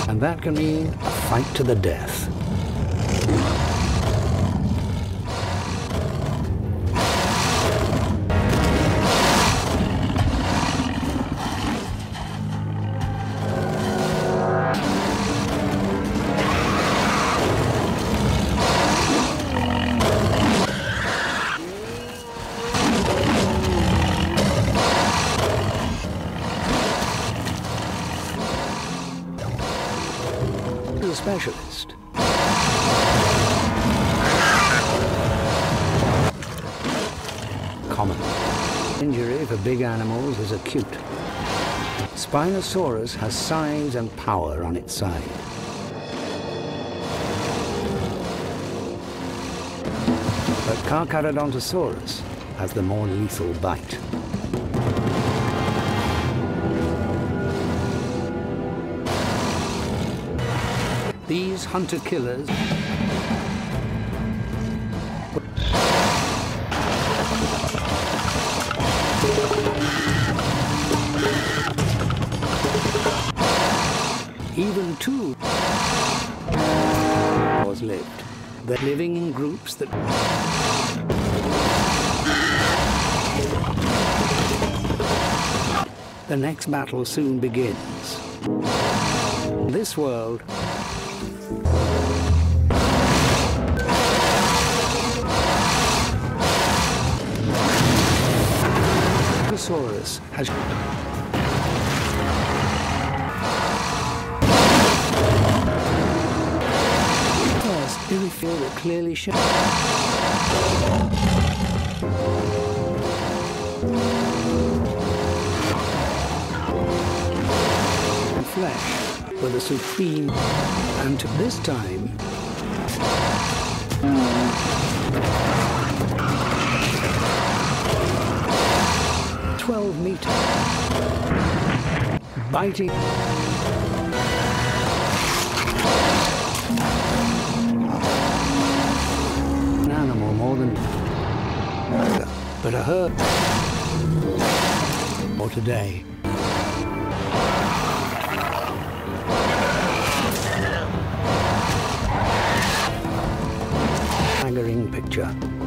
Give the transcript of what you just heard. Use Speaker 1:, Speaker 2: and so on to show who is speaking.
Speaker 1: And that can mean a fight to the death. A specialist. Common. Injury for big animals is acute. Spinosaurus has size and power on its side. But Carcharodontosaurus has the more lethal bite. These hunter-killers even two was lived. They're living in groups that the next battle soon begins. This world Spinosaurus has first, do we feel it clearly shown? Flesh with a supreme, and to this time 12 meters, biting, an animal more than, but a herd, or today. Staggering picture.